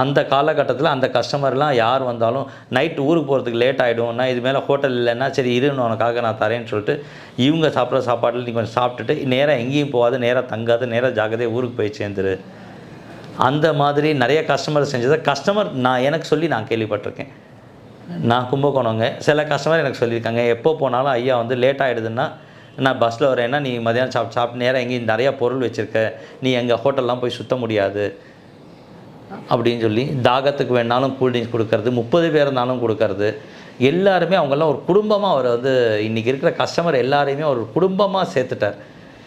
அந்த காலகட்டத்தில் அந்த கஸ்டமர்லாம் யார் வந்தாலும் நைட்டு ஊருக்கு போகிறதுக்கு லேட் ஆகிடும், நான் இது மேலே ஹோட்டல் இல்லைன்னா சரி இருன்னு உனக்காக நான் தரேன்னு சொல்லிட்டு இவங்க சாப்பிட்ற சாப்பாட்டில் நீ கொஞ்சம் சாப்பிட்டுட்டு நேராக எங்கேயும் போகாது, நேராக தங்காது, நேராக ஜாகிரதையாக ஊருக்கு போய் சேர்ந்துரு. அந்த மாதிரி நிறைய கஸ்டமர் செஞ்சதை நான் எனக்கு சொல்லி நான் கேள்விப்பட்டிருக்கேன். நான் கும்பகோணங்க, சில கஸ்டமர் எனக்கு சொல்லியிருக்காங்க எப்போ போனாலும் ஐயா லேட் ஆகிடுதுன்னா நான் பஸ்ஸில் வரேன்னா நீ மதியானம் சாப்பிட்டு நேராக எங்கேயும் நிறையா பொருள் வச்சுருக்க, நீ எங்கள் ஹோட்டல்லாம் போய் சுற்ற முடியாது அப்படின்னு சொல்லி தாகத்துக்கு வேணாலும் கூல்ட்ரிங்க்ஸ் கொடுக்கறது, 30 பேர் இருந்தாலும் கொடுக்கறது. எல்லாருமே அவங்கெல்லாம் ஒரு குடும்பமாக அவர் இன்றைக்கி இருக்கிற கஸ்டமர் எல்லாரையுமே ஒரு குடும்பமாக சேர்த்துட்டார்.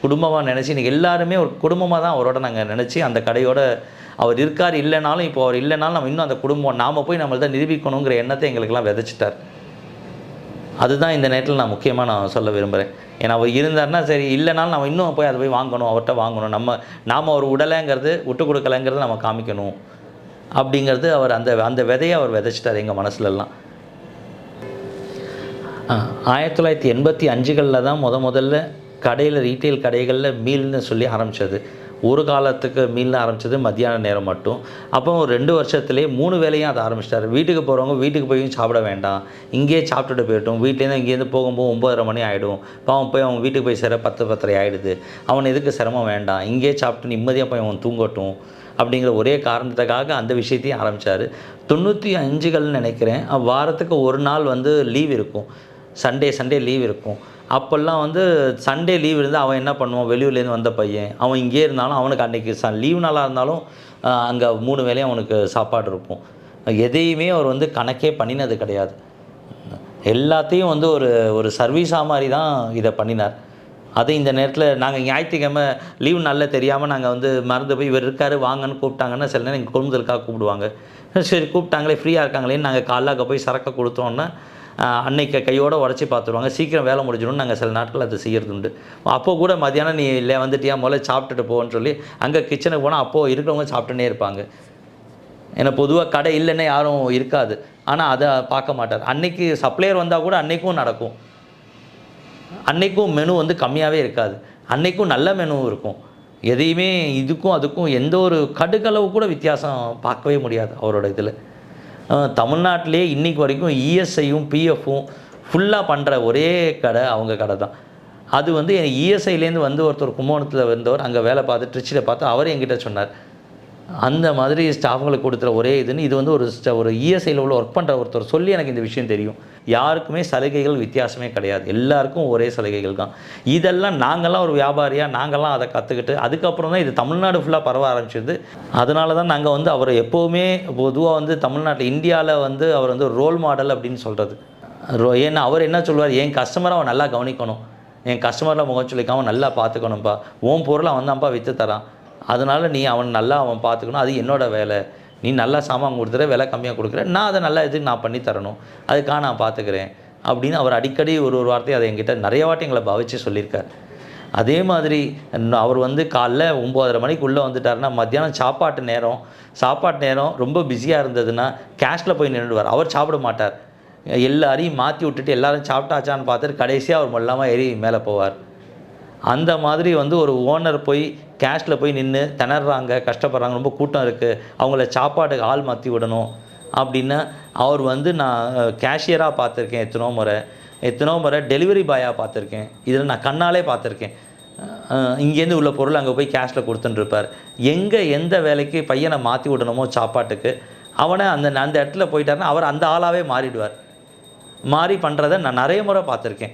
குடும்பமாக நினச்சி இன்றைக்கி எல்லாருமே ஒரு குடும்பமாக தான் அவரோட நாங்கள் நினச்சி அந்த கடையோட அவர் இருக்கார். இல்லைனாலும் இப்போ அவர் இல்லைனாலும் நம்ம இன்னும் அந்த குடும்பம் நாம் போய் நம்மள்தான் நிரூபிக்கணுங்கிற எண்ணத்தை எங்களுக்கெல்லாம் விதைச்சிட்டார். அதுதான் இந்த நேரத்தில் நான் முக்கியமாக நான் சொல்ல விரும்புகிறேன். ஏன்னா அவர் இருந்தார்னா சரி, இல்லைனாலும் நம்ம இன்னும் போய் அதை போய் வாங்கணும், அவர்கிட்ட வாங்கணும், நாம் அவர் விடலைங்கிறது விட்டு கொடுக்கலைங்கிறது நம்ம காமிக்கணும் அப்படிங்கிறது அவர் அந்த விதையை அவர் விதைச்சிட்டார் எங்கள் மனசுலலாம். 1985களில் தான் முதல்ல கடையில் ரீட்டெயில் கடைகளில் மீல்னு சொல்லி ஆரம்பித்தது. ஒரு காலத்துக்கு மீல்னு ஆரம்பித்தது மத்தியான நேரம் மட்டும். அப்போ ஒரு 2 வருஷத்துலேயே 3 வேளையும் அதை ஆரம்பிச்சிட்டார். வீட்டுக்கு போகிறவங்க வீட்டுக்கு போயும் சாப்பிட வேண்டாம், இங்கேயே சாப்பிட்டுட்டு போய்ட்டோம். வீட்லேருந்து இங்கேருந்து போகும்போது 9:30 மணி ஆகிடும். பாவம் போய் அவங்க வீட்டுக்கு போய் சேர 10:30 ஆகிடுது. அவன் எதுக்கு சிரமம் வேண்டாம், இங்கேயே சாப்பிட்டு நிம்மதியாக போய் அவன் தூங்கட்டும் அப்படிங்கிற ஒரே காரணத்துக்காக அந்த விஷயத்தையும் ஆரம்பித்தார். 95கள்னு நினைக்கிறேன். வாரத்துக்கு ஒரு நாள் லீவ் இருக்கும், சண்டே லீவ் இருக்கும். அப்போல்லாம் சண்டே லீவ் இருந்தால் அவன் என்ன பண்ணுவான், வெளியூர்லேருந்து வந்த பையன் அவன் இங்கே இருந்தாலும் அவனுக்கு அன்றைக்கி லீவ் நாளாக இருந்தாலும் அங்கே 3 வேளையும் அவனுக்கு சாப்பாடு இருக்கும். எதையுமே அவர் கணக்கே பண்ணினது கிடையாது. எல்லாத்தையும் ஒரு சர்வீஸாக மாதிரி தான் இதை பண்ணினார். அது இந்த நேரத்தில் நாங்கள் ஞாயிற்றுக்கிழமை லீவ் நாளில் தெரியாமல் நாங்கள் மறந்து போய் இவர் இருக்கார் வாங்கன்னு கூப்பிட்டாங்கன்னா சில நேரம் எங்கள் கொள்முதலுக்காக கூப்பிடுவாங்க. சரி கூப்பிட்டாங்களே ஃப்ரீயாக இருக்காங்களேன்னு நாங்கள் காலைல அங்கே போய் சரக்கை கொடுத்தோன்னா அன்னைக்கு கையோடு உடச்சி பார்த்துருவாங்க. சீக்கிரம் வேலை முடிஞ்சிடும்னு நாங்கள் சில நாட்கள் அது செய்கிறது உண்டு. அப்போது கூட மதியானம் நீ இல்லை வந்துட்டியா முதல்ல சாப்பிட்டுட்டு போன்னு சொல்லி அங்கே கிச்சனுக்கு போனால் அப்போது இருக்கிறவங்க சாப்பிட்டுனே இருப்பாங்க. ஏன்னா பொதுவாக கடை இல்லைன்னே யாரும் இருக்காது. ஆனால் அதை பார்க்க மாட்டார். அன்றைக்கி சப்ளையர் வந்தால் கூட அன்றைக்கும் நடக்கும். அன்றைக்கும் மெனு கம்மியாகவே இருக்காது, அன்றைக்கும் நல்ல மெனுவும் இருக்கும். எதையுமே இதுக்கும் அதுக்கும் எந்த ஒரு கடுகளவு கூட வித்தியாசம் பார்க்கவே முடியாது அவரோட இதில். தமிழ்நாட்டிலே இன்றைக்கு வரைக்கும் இஎஸ்ஐயும் பிஎஃப்பும் ஃபுல்லாக பண்ணுற ஒரே கடை அவங்க கடை தான். அது வந்து இஎஸ்ஐலேருந்து வந்து ஒருத்தர் கும்பகோணத்தில் வந்தவர் அங்கே வேலை பார்த்து ட்ரிச்சியில் பார்த்து அவர் என்கிட்ட சொன்னார். அந்த மாதிரி ஸ்டாஃப்களுக்கு கொடுக்குற ஒரே இதுன்னு இது வந்து ஒரு இஎஸ்ஐயில் உள்ள ஒர்க் பண்ணுற ஒருத்தர் சொல்லி எனக்கு இந்த விஷயம் தெரியும். யாருக்குமே சலுகைகள் வித்தியாசமே கிடையாது, எல்லாருக்கும் ஒரே சலுகைகள் தான். இதெல்லாம் நாங்கள்லாம் ஒரு வியாபாரியாக நாங்கள்லாம் அதை கற்றுக்கிட்டு அதுக்கப்புறம் தான் இது தமிழ்நாடு ஃபுல்லாக பரவ ஆரம்பிச்சிது. அதனால தான் நாங்கள் வந்து அவரை எப்போவுமே பொதுவாக வந்து தமிழ்நாட்டில் இந்தியாவில் வந்து அவர் வந்து ரோல் மாடல் அப்படின்னு சொல்கிறது. ஏன்னா அவர் என்ன சொல்லுவார், என் கஸ்டமரை அவன் நல்லா கவனிக்கணும், என் கஸ்டமரில் முகம் சொல்லிக்காமல் நல்லா பார்த்துக்கணும்ப்பா, உன் பொருளை அவன் தான்ப்பா விற்று தரான், அதனால் நீ அவன் பார்த்துக்கணும், அது என்னோடய வேலை. நீ நல்லா சாமான் கொடுத்துற, விலை கம்மியாக கொடுக்குற, நான் அதை நல்லா இதுக்கு நான் பண்ணி தரணும், அதுக்காக நான் பார்த்துக்கிறேன் அப்படின்னு அவர் அடிக்கடி ஒரு வார்த்தையை அதை என்கிட்ட நிறைய வாட்டி எங்களை பாவிச்சு சொல்லியிருக்கார். அதே மாதிரி அவர் வந்து காலைல 9:30 மணிக்குள்ளே வந்துட்டாருன்னா மத்தியானம் சாப்பாட்டு நேரம் ரொம்ப பிஸியாக இருந்ததுன்னா கேஷில் போய் நின்றுடுவார். அவர் சாப்பிட மாட்டார், எல்லாரையும் மாற்றி விட்டுட்டு எல்லோரும் சாப்பிட்டாச்சான்னு பார்த்துட்டு கடைசியாக அவர் மொல்லாமல் ஏறி மேலே போவார். அந்த மாதிரி வந்து ஒரு ஓனர் போய் கேஷில் போய் நின்று திணறாங்க, கஷ்டப்படுறாங்க, ரொம்ப கூட்டம் இருக்குது, அவங்கள சாப்பாட்டுக்கு ஆள் மாற்றி விடணும் அப்படின்னா அவர் வந்து நான் கேஷியராக பார்த்துருக்கேன் எத்தனோ முறை டெலிவரி பாயாக பார்த்துருக்கேன், இதில் நான் கண்ணாலே பார்த்துருக்கேன். இங்கேருந்து உள்ள பொருள் அங்கே போய் கேஷில் கொடுத்துட்டுருப்பார். எந்த வேலைக்கு பையனை மாற்றி விடணுமோ சாப்பாட்டுக்கு அவனை அந்த இடத்துல போயிட்டாருன்னா அவர் அந்த ஆளாகவே மாறிடுவார். மாறி பண்ணுறதை நான் நிறைய முறை பார்த்துருக்கேன்.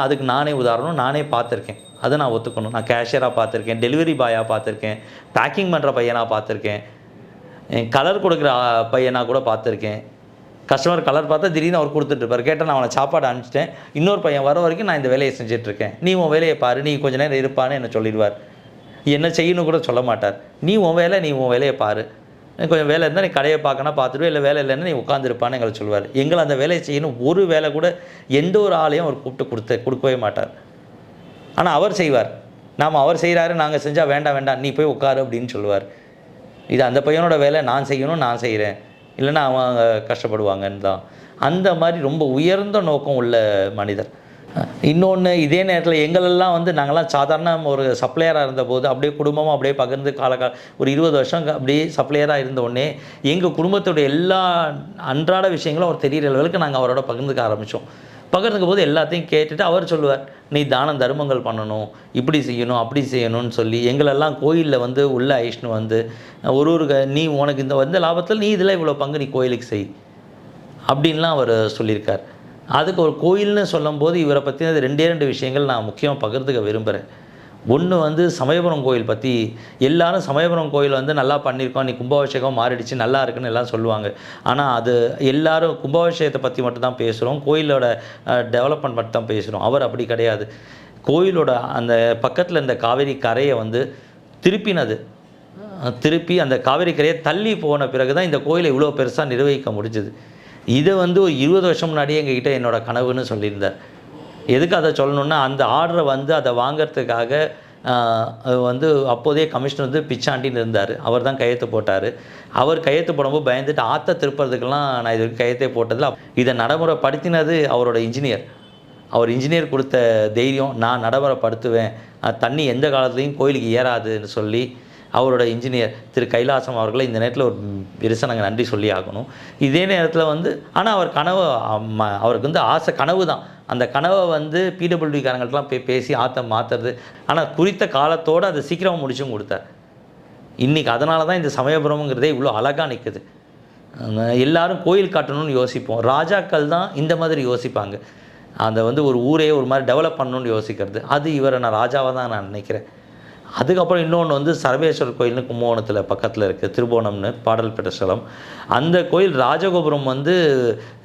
அதுக்கு நானே உதாரணம், நானே பார்த்துருக்கேன், அதை நான் ஒத்துக்கணும். நான் கேஷியராக பார்த்துருக்கேன், டெலிவரி பாயாக பார்த்துருக்கேன், பேக்கிங் பண்ணுற பையனாக பார்த்துருக்கேன், கலர் கொடுக்குற பையனாக கூட பார்த்துருக்கேன். கஸ்டமர் கலர் பார்த்தா திடீர்னு அவர் கொடுத்துட்ருப்பார், கேட்டால் நான் அவனை சாப்பாடு அனுப்பிச்சிட்டேன், இன்னொரு பையன் வர வரைக்கும் நான் இந்த வேலையை செஞ்சிட்ருக்கேன், நீ உன் வேலையை பாரு, நீ கொஞ்சம் நேரம் இருப்பான்னு என்ன சொல்லிடுவார். என்ன செய்யணும் கூட சொல்ல மாட்டார். நீ உன் வேலையை பாரு, கொஞ்சம் வேலை இருந்தால் நீ கடையை பார்க்கணும் பார்த்துடுவே, இல்லை வேலை இல்லைன்னா நீ உட்காந்துருப்பான்னு எங்களை சொல்லுவார். எங்களை அந்த வேலையை செய்யணும் ஒரு வேலை கூட எந்த ஒரு ஆளையும் அவர் கூப்பிட்டு கொடுக்கவே மாட்டார். ஆனால் அவர் செய்வார். அவர் செய்கிறாரு, நாங்கள் செஞ்சால் வேண்டாம் நீ போய் உட்காரு அப்படின்னு சொல்லுவார். இது அந்த பையனோட வேலை, நான் செய்யணும், நான் செய்கிறேன், இல்லைன்னா அவங்க கஷ்டப்படுவாங்கன்னு தான். அந்த மாதிரி ரொம்ப உயர்ந்த நோக்கம் உள்ள மனிதர். இன்னொன்று, இதே நேரத்தில் எங்களெல்லாம் வந்து நாங்கள்லாம் சாதாரண ஒரு சப்ளையராக இருந்தபோது அப்படியே குடும்பமாக அப்படியே பகிர்ந்து ஒரு 20 வருஷம் அப்படியே சப்ளையராக இருந்தோடனே எங்கள் குடும்பத்தோட எல்லா அன்றாட விஷயங்களும் அவர் தெரிகிற லெவலுக்கு நாங்கள் அவரோட பகிர்ந்துக்க ஆரம்பித்தோம். பகிர்ந்துக்கும் போது எல்லாத்தையும் கேட்டுட்டு அவர் சொல்லுவார், நீ தானம் தர்மங்கள் பண்ணணும், இப்படி செய்யணும் அப்படி செய்யணும்னு சொல்லி எங்களெல்லாம் கோயிலில் வந்து உள்ள ஐஷ்ணு வந்து நீ உனக்கு இந்த வந்த லாபத்தில் நீ இதில் இவ்வளோ பங்கு நீ கோயிலுக்கு செய் அப்படின்லாம் அவர் சொல்லியிருக்கார். அதுக்கு ஒரு கோயில்னு சொல்லும்போது இவரை பற்றினது 2 விஷயங்கள் நான் முக்கியமாக பகிர்ந்துக்க விரும்புகிறேன். ஒன்று வந்து சமயபுரம் கோயில் பற்றி. எல்லாரும் சமயபுரம் கோயில் வந்து நல்லா பண்ணியிருக்கோம், நீ கும்பாபிஷேகம் மாறிடுச்சு, நல்லா இருக்குன்னு எல்லாம் சொல்லுவாங்க. ஆனால் அது எல்லாரும் கும்பாபிஷேகத்தை பற்றி மட்டும்தான் பேசுகிறோம், கோயிலோட டெவலப்மெண்ட் மட்டும் தான் பேசுகிறோம். அவர் அப்படி கிடையாது. கோயிலோட அந்த பக்கத்தில் இந்த காவேரி கரையை வந்து திருப்பி அந்த காவேரி கரையை தள்ளி போன பிறகு தான் இந்த கோயிலை இவ்வளோ பெருசாக நிர்வகிக்க முடிஞ்சுது. இதை வந்து ஒரு 20 வருஷம் முன்னாடியே எங்ககிட்ட என்னோடய கனவுன்னு சொல்லியிருந்தார். எதுக்கு அதை சொல்லணுன்னா, அந்த ஆர்டரை வந்து அதை வாங்கிறதுக்காக வந்து அப்போதைய கமிஷனர் வந்து பிச்சாண்டின்னு இருந்தார், அவர் தான் கையெழுத்து போட்டார். அவர் கையெழுத்து போடும்போது பயந்துட்டு ஆற்ற திருப்பறதுக்கெல்லாம் நான் இது கையெழுத்தே போட்டதில் இதை நடைமுறைப்படுத்தினது அவரோட இன்ஜினியர். அவர் இன்ஜினியர் கொடுத்த தைரியம், நான் நடைமுறைப்படுத்துவேன், தண்ணி எந்த காலத்துலேயும் கோயிலுக்கு ஏறாதுன்னு சொல்லி அவரோட இன்ஜினியர் திரு கைலாசம் அவர்களை இந்த நேரத்தில் ஒரு பெருசாக நாங்கள் நன்றி சொல்லி ஆகணும். இதே நேரத்தில் வந்து ஆனால் அவர் கனவு, அவருக்கு வந்து ஆசை கனவு தான். அந்த கனவை வந்து பிடபிள்யூடிக்காரங்கள்ட்டலாம் பேசி மாற்றுறது, ஆனால் குறித்த காலத்தோடு அதை சீக்கிரமாக முடிச்சும் கொடுத்தார். இன்றைக்கி அதனால தான் இந்த சமயபுரம்ங்கிறதே இவ்வளோ அழகாக நிற்குது. எல்லோரும் கோயில் காட்டணும்னு யோசிப்போம், ராஜாக்கள் தான் இந்த மாதிரி யோசிப்பாங்க. அந்த வந்து ஒரு ஊரே ஒரு மாதிரி டெவலப் பண்ணணும்னு யோசிக்கிறது, அது இவரை நான் ராஜாவாக தான் நான் நினைக்கிறேன். அதுக்கப்புறம் இன்னொன்று வந்து சர்வேஸ்வரர் கோயில்னு கும்பகோணத்தில் பக்கத்தில் இருக்குது, திருபோணம்னு பாடல் பெற்ற ஸ்தலம். அந்த கோயில் ராஜகோபுரம் வந்து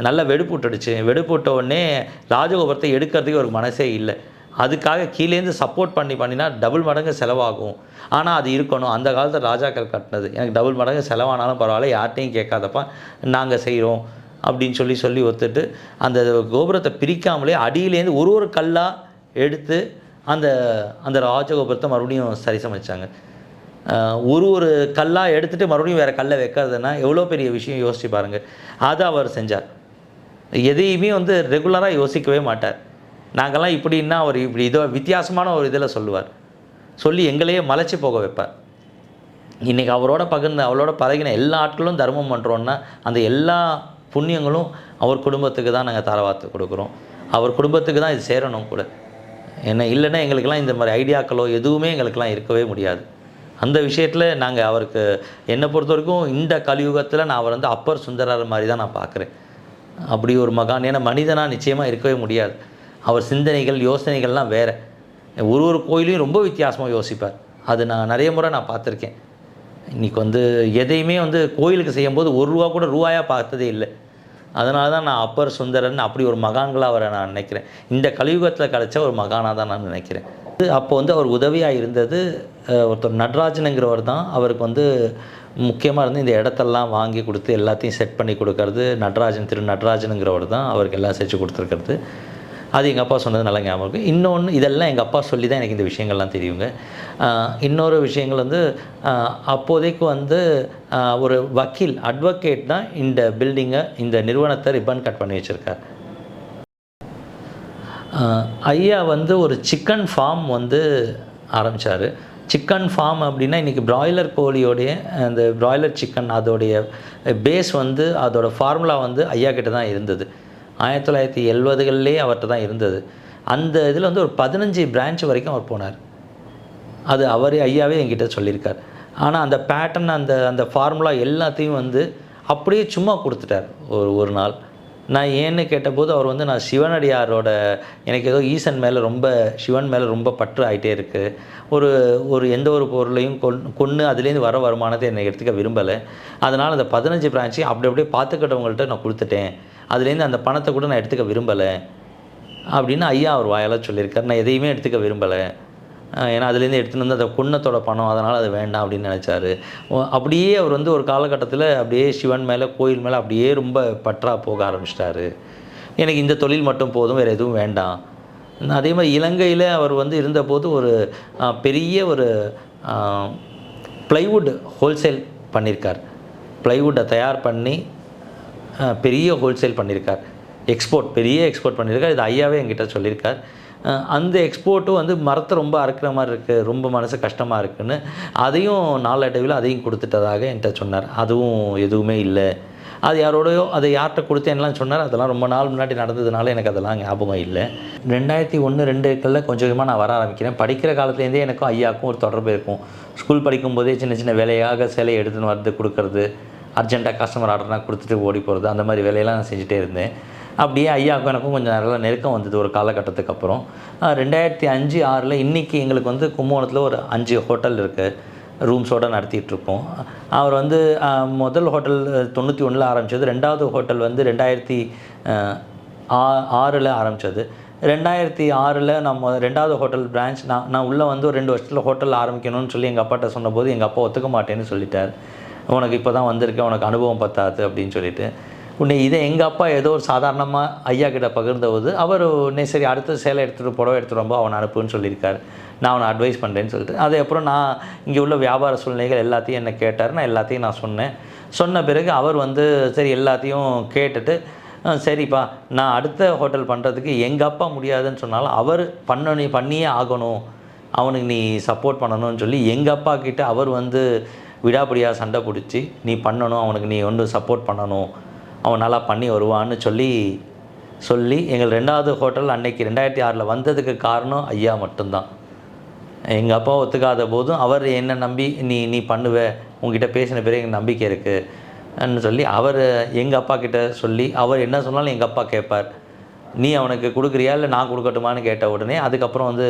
நல்லா வெடுப்புட்ட உடனே ராஜகோபுரத்தை எடுக்கிறதுக்கு ஒரு மனசே இல்லை. அதுக்காக கீழேருந்து சப்போர்ட் பண்ணினா டபுள் மடங்கு செலவாகும். ஆனால் அது இருக்கணும், அந்த காலத்தில் ராஜாக்கள் கட்டினது, எனக்கு டபுள் மடங்கு செலவானாலும் பரவாயில்ல, யார்ட்டையும் கேட்காதப்பா நாங்கள் செய்கிறோம் அப்படின்னு சொல்லி ஒத்துட்டு அந்த கோபுரத்தை பிரிக்காமலே அடியிலேருந்து ஒரு கல்லாக எடுத்து அந்த ராஜகோபுரத்தை மறுபடியும் சரி சமைச்சாங்க. ஒரு கல்லாக எடுத்துகிட்டு மறுபடியும் வேறு கல்லை வைக்கிறதுனா எவ்வளோ பெரிய விஷயம் யோசிச்சு பாருங்கள். அதை அவர் செஞ்சார். எதையுமே வந்து ரெகுலராக யோசிக்கவே மாட்டார். நாங்கள்லாம் இப்படின்னா அவர் இப்படி வித்தியாசமான ஒரு இதில் சொல்லுவார், சொல்லி எங்களையே மலைச்சி போக வைப்பார். இன்றைக்கி அவளோட பழகின எல்லா ஆட்களும் தர்மம் பண்ணுறோன்னா அந்த எல்லா புண்ணியங்களும் அவர் குடும்பத்துக்கு தான் நாங்கள் தரவாத்து கொடுக்குறோம், அவர் குடும்பத்துக்கு தான் இது சேரணும் கூட. ஏன்னா இல்லைன்னா எங்களுக்கெல்லாம் இந்த மாதிரி ஐடியாக்களோ எதுவுமே எங்களுக்கெல்லாம் இருக்கவே முடியாது. அந்த விஷயத்தில் நாங்கள் அவருக்கு என்னை பொறுத்த வரைக்கும் இந்த கலியுகத்தில் நான் அவர் வந்து அப்பர் சுந்தரர் மாதிரி தான் நான் பார்க்குறேன். அப்படி ஒரு மகான். ஏன்னா மனிதனாக நிச்சயமாக இருக்கவே முடியாது. அவர் சிந்தனைகள் யோசனைகள்லாம் வேறு. ஒரு கோயிலையும் ரொம்ப வித்தியாசமாக யோசிப்பார். அது நான் நிறைய முறை நான் பார்த்துருக்கேன். இன்றைக்கி வந்து எதையுமே வந்து கோயிலுக்கு செய்யும்போது ரூபா கூட ரூபாயாக பார்த்ததே இல்லை. அதனால தான் நான் அப்பர் சுந்தரன் அப்படி ஒரு மகான்களாக அவரை நான் நினைக்கிறேன். இந்த கலியுகத்தில் கிடச்ச ஒரு மகானாக தான் நான் நினைக்கிறேன். அப்போ வந்து அவர் உதவியாக இருந்தது ஒருத்தர் நடராஜனுங்கிறவர் தான். அவருக்கு வந்து முக்கியமாக இருந்து இந்த இடத்தெல்லாம் வாங்கி கொடுத்து எல்லாத்தையும் செட் பண்ணி கொடுக்கறது திரு நடராஜனுங்கிறவர் தான் அவருக்கு எல்லாம் செஞ்சு கொடுத்துருக்கிறது. அது எங்கள் அப்பா சொன்னது நல்லா ஞாபகம் இருக்குது. இன்னொன்று இதெல்லாம் எங்கள் அப்பா சொல்லி தான் எனக்கு இந்த விஷயங்கள்லாம் தெரியுங்க. இன்னொரு விஷயங்கள் வந்து அப்போதைக்கு வந்து ஒரு வக்கீல் அட்வொகேட் தான் இந்த பில்டிங்கை இந்த நிறுவனத்தை ரிப்பன் கட் பண்ணி வச்சுருக்கார். ஐயா வந்து ஒரு சிக்கன் ஃபார்ம் வந்து ஆரம்பித்தார். சிக்கன் ஃபார்ம் அப்படின்னா இன்றைக்கி பிராய்லர் கோழியோடைய அந்த பிராய்லர் சிக்கன் அதோடைய பேஸ் வந்து அதோட ஃபார்முலா வந்து ஐயா கிட்ட தான் இருந்தது. 1970களிலே அவர்கிட்ட தான் இருந்தது. அந்த இதில் வந்து ஒரு 15 பிரான்ச் வரைக்கும் அவர் போனார். அது ஐயாவே என்கிட்ட சொல்லியிருக்கார். ஆனால் அந்த பேட்டர்ன் அந்த ஃபார்முலா எல்லாத்தையும் வந்து அப்படியே சும்மா கொடுத்துட்டார் ஒரு நாள். நான் ஏன்னு கேட்டபோது அவர் வந்து நான் சிவனடியாரோட எனக்கு ஏதோ சிவன் மேலே ரொம்ப பற்று ஆகிட்டே இருக்குது. ஒரு எந்த ஒரு பொருளையும் கொன்று அதுலேருந்து வர வருமானத்தை என்னை எடுத்துக்க விரும்பலை. அதனால் அந்த 15 பிரான்ச்சையும் அப்படியே பார்த்துக்கிட்டவங்கள்ட்ட நான் கொடுத்துட்டேன். அதுலேருந்து அந்த பணத்தை கூட நான் எடுத்துக்க விரும்பலை அப்படின்னு ஐயா அவர் வாயால் சொல்லியிருக்கார். நான் எதையுமே எடுத்துக்க விரும்பலை, ஏன்னா அதுலேருந்து எடுத்துகிட்டு வந்து அந்த குன்னத்தோட பணம், அதனால் அது வேண்டாம் அப்படின்னு நினச்சார். அப்படியே அவர் வந்து ஒரு காலகட்டத்தில் அப்படியே சிவன் மேலே கோயில் மேலே அப்படியே ரொம்ப பற்றா போக ஆரம்பிச்சிட்டாரு. எனக்கு இந்த தொழில் மட்டும் போதும், வேறு எதுவும் வேண்டாம். அதே மாதிரி இலங்கையில் அவர் வந்து இருந்தபோது ஒரு பெரிய ஒரு ப்ளைவுட் ஹோல்சேல் பண்ணியிருக்கார். ப்ளைவுட்டை தயார் பண்ணி பெரிய ஹோல்சேல் பண்ணியிருக்கார். பெரிய எக்ஸ்போர்ட் பண்ணியிருக்கார். இது ஐயாவே என்கிட்ட சொல்லியிருக்கார். அந்த எக்ஸ்போர்ட்டும் வந்து மரத்தை ரொம்ப அறுக்கிற மாதிரி இருக்குது, ரொம்ப மனசு கஷ்டமாக இருக்குதுன்னு அதையும் நாளடைவில் அதையும் கொடுத்துட்டதாக என்கிட்ட சொன்னார். அதுவும் எதுவுமே இல்லை. அது அதை யார்கிட்ட கொடுத்தேன்லாம் சொன்னார். அதெல்லாம் ரொம்ப நாள் முன்னாடி நடந்ததுனால எனக்கு அதெல்லாம் ஞாபகம் இல்லை. 2001-2களில் கொஞ்சம் கொஞ்சமாக நான் வர ஆரம்பிக்கிறேன். படிக்கிற காலத்துலேருந்தே எனக்கும் ஐயாவுக்கும் ஒரு தொடர்பு இருக்கும். ஸ்கூல் படிக்கும்போதே சின்ன சின்ன வேலையாக சேலை எடுத்துன்னு வந்து கொடுக்கறது, அர்ஜென்ட்டாக கஸ்டமர் ஆர்டர்னால் கொடுத்துட்டு ஓடி போகிறது, அந்த மாதிரி வேலையெல்லாம் நான் செஞ்சுட்டே இருந்தேன். அப்படியே ஐயாவுக்கும் எனக்கும் கொஞ்சம் நல்லா நெருக்கம் வந்தது ஒரு காலகட்டத்துக்கு அப்புறம். 2005-6 இன்றைக்கி எங்களுக்கு வந்து கும்பகோணத்தில் ஒரு 5 ஹோட்டல் இருக்குது, ரூம்ஸோடு நடத்திட்டுருக்கோம். அவர் வந்து முதல் ஹோட்டல் 91 ஆரம்பித்தது. 2வது ஹோட்டல் வந்து 2006 ஆரம்பித்தது. 2006 நம்ம 2வது ஹோட்டல் பிரான்ச் நான் உள்ளே வந்து ஒரு 2 வருஷத்தில் ஹோட்டல் ஆரம்பிக்கணும்னு சொல்லி எங்கள் அப்பாட்ட சொன்னபோது எங்கள் அப்பா ஒத்துக்க மாட்டேன்னு சொல்லிட்டார். உனக்கு இப்போ தான் வந்திருக்கேன், உனக்கு அனுபவம் பத்தாது அப்படின்னு சொல்லிட்டு. இதை எங்கள் அப்பா ஏதோ ஒரு சாதாரணமாக ஐயா கிட்ட பகிர்ந்தபோது அவர் சரி அடுத்த சேலை எடுத்துகிட்டு புடவை எடுத்துகிட்டு ரொம்ப அவனை அனுப்புன்னு சொல்லியிருக்காரு. நான் அவனை அட்வைஸ் பண்ணுறேன்னு சொல்லிட்டு அதுக்கப்புறம் நான் இங்கே உள்ள வியாபார சூழ்நிலைகள் எல்லாத்தையும் என்னை கேட்டார். நான் எல்லாத்தையும் நான் சொன்ன பிறகு அவர் வந்து சரி எல்லாத்தையும் கேட்டுட்டு சரிப்பா நான் அடுத்த ஹோட்டல் பண்ணுறதுக்கு எங்கள் அப்பா முடியாதுன்னு சொன்னாலும் அவர் பண்ணியே ஆகணும், அவனுக்கு நீ சப்போர்ட் பண்ணணும்னு சொல்லி எங்கள் அப்பா கிட்ட அவர் வந்து விடாப்பிடியாக சண்டை பிடிச்சி நீ பண்ணணும், அவனுக்கு நீ சப்போர்ட் பண்ணணும், அவன் நல்லா பண்ணி வருவான்னு சொல்லி எங்கள் 2வது ஹோட்டல் அன்னைக்கு 2006 வந்ததுக்கு காரணம் ஐயா மட்டும்தான். எங்கள் அப்பா ஒத்துக்காத போதும் அவர் என்னை நம்பி நீ பண்ணுவ, உங்ககிட்ட பேசின பிறகு எங்கள் நம்பிக்கை இருக்குன்னு சொல்லி அவர் எங்கள் அப்பா கிட்ட சொல்லி அவர் என்ன சொன்னாலும் எங்கள் அப்பா கேட்பார். நீ அவனுக்கு கொடுக்குறியா இல்லை நான் கொடுக்கட்டுமான்னு கேட்ட உடனே அதுக்கப்புறம் வந்து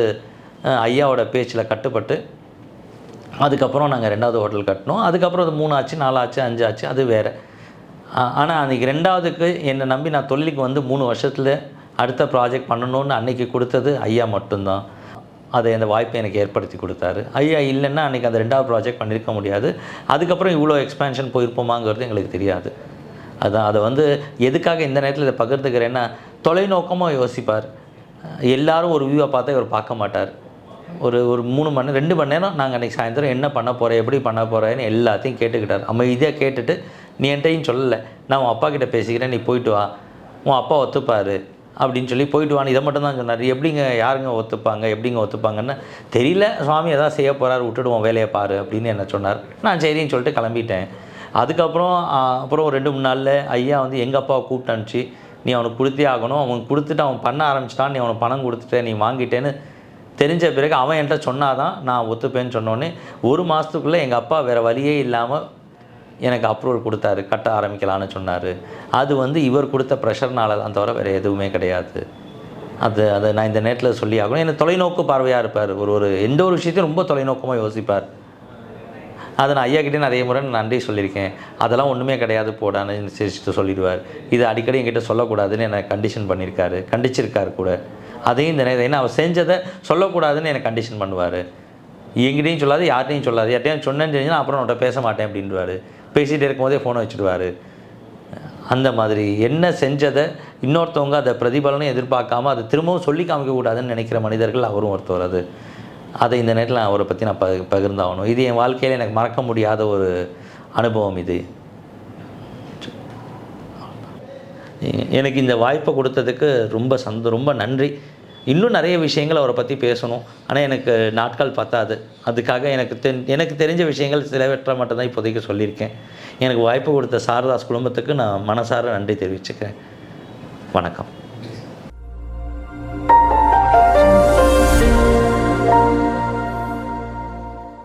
ஐயாவோட பேச்சில் கட்டுப்பட்டு அதுக்கப்புறம் நாங்கள் 2வது ஹோட்டல் கட்டினோம். அதுக்கப்புறம் அது 3 ஆச்சு, 4 ஆச்சு, 5 ஆச்சு, அது வேறு. ஆனால் அன்றைக்கி 2வதுக்கு என்னை நம்பி நான் தொழிலுக்கு வந்து 3 வருஷத்தில் அடுத்த ப்ராஜெக்ட் பண்ணணுன்னு அன்றைக்கி கொடுத்தது ஐயா மட்டும்தான். அதை அந்த வாய்ப்பை எனக்கு ஏற்படுத்தி கொடுத்தாரு. ஐயா இல்லைன்னா அன்றைக்கி அந்த 2வது ப்ராஜெக்ட் பண்ணியிருக்க முடியாது. அதுக்கப்புறம் இவ்வளோ எக்ஸ்பேன்ஷன் போயிருப்போமாங்கிறது எங்களுக்கு தெரியாது. அதை வந்து எதுக்காக இந்த நேரத்தில் இதை பகிர்ந்துக்கிறேன்னா தொலைநோக்கமாக யோசிப்பார். எல்லோரும் ஒரு வியூவை பார்த்தா இவர் பார்க்க மாட்டார். ஒரு 2 மணி நேரம் நாங்கள் அன்றைக்கி சாயந்தரம் என்ன பண்ண போகிறேன், எப்படி பண்ண போகிறேன்னு எல்லாத்தையும் கேட்டுக்கிட்டார். அமைதியாக கேட்டுட்டு நீ என்கிட்டையும் சொல்லலை, நான் உன் அப்பா கிட்டே பேசிக்கிறேன், நீ போயிட்டு வா, உன் அப்பா ஒத்துப்பார் அப்படின்னு சொல்லி போயிட்டு வான்னு இதை மட்டும் தான் சொன்னார். யாருங்க ஒத்துப்பாங்கன்னு தெரியல, சுவாமி எதாவது செய்ய போகிறார், விட்டுடுவோம் வேலையை பாரு அப்படின்னு என்ன சொன்னார். நான் சரின்னு சொல்லிட்டு கிளம்பிட்டேன். அதுக்கப்புறம் 2-3 நாளில் ஐயா வந்து எங்கள் அப்பாவை கூப்பிட்டு அனுப்பிச்சு நீ அவனுக்கு கொடுத்தே ஆகணும், அவனுக்கு கொடுத்துட்டு அவன் பண்ண ஆரம்பிச்சிட்டான், நீ அவனுக்கு பணம் கொடுத்துட்ட, நீ வாங்கிட்டேன்னு தெரிஞ்ச பிறகு அவன் என்கிட்ட சொன்னாதான் நான் ஒத்துப்பேன்னு சொன்னோடனே 1 மாதத்துக்குள்ளே எங்கள் அப்பா வேறு வழியே இல்லாமல் எனக்கு அப்ரூவல் கொடுத்தாரு, கட்ட ஆரம்பிக்கலான்னு சொன்னார். அது இவர் கொடுத்த ப்ரெஷர்னால தான் தவிர வேறு எதுவுமே கிடையாது. அதை நான் இந்த நேரத்தில் சொல்லி ஆகணும். எனக்கு தொலைநோக்கு பார்வையாக இருப்பார். எந்த ஒரு விஷயத்தையும் ரொம்ப தொலைநோக்கமாக யோசிப்பார். அதை நான் ஐயாக்கிட்டே நிறைய முறை நன்றி சொல்லியிருக்கேன். அதெல்லாம் ஒன்றுமே கிடையாது போடான்னு சிரிச்சுட்டு சொல்லிடுவார். இது அடிக்கடி என்கிட்ட சொல்லக்கூடாதுன்னு என்னை கண்டிச்சிருக்கார் கூட. அதையும் இந்த நேரம், ஏன்னா அவர் செஞ்சதை சொல்லக்கூடாதுன்னு என்னை கண்டிஷன் பண்ணுவார். எங்கிட்டையும் சொல்லாது, யார்ட்டையும் சொல்லாது. யார்ட்டையும் சொன்னேன்னு தெரிஞ்சுன்னா அப்புறம் அவன்கிட்ட பேச மாட்டேன் அப்படின்வார். பேசிகிட்டு இருக்கும்போதே ஃபோனை வச்சுடுவார். அந்த மாதிரி என்ன செஞ்சதை இன்னொருத்தவங்க அதை பிரதிபலனும் எதிர்பார்க்காம அதை திரும்பவும் சொல்லி காமிக்கக்கூடாதுன்னு நினைக்கிற மனிதர்கள் அவரும் ஒருத்தர். அதை இந்த நேரத்தில் நான் அவரை பற்றி நான் பகிர்ந்தாகணும். இது என் வாழ்க்கையில் எனக்கு மறக்க முடியாத ஒரு அனுபவம். இது எனக்கு இந்த வாய்ப்பை கொடுத்ததுக்கு ரொம்ப நன்றி. இன்னும் நிறைய விஷயங்கள் அவரை பற்றி பேசணும். ஆனால் எனக்கு நாட்கள் பத்தாது. அதுக்காக எனக்கு தெரிஞ்ச விஷயங்கள் சிலவற்றை மட்டும்தான் இப்போதைக்கு சொல்லியிருக்கேன். எனக்கு வாய்ப்பு கொடுத்த சாரதாஸ் குடும்பத்துக்கு நான் மனசார நன்றி தெரிவிச்சுக்கிறேன். வணக்கம்.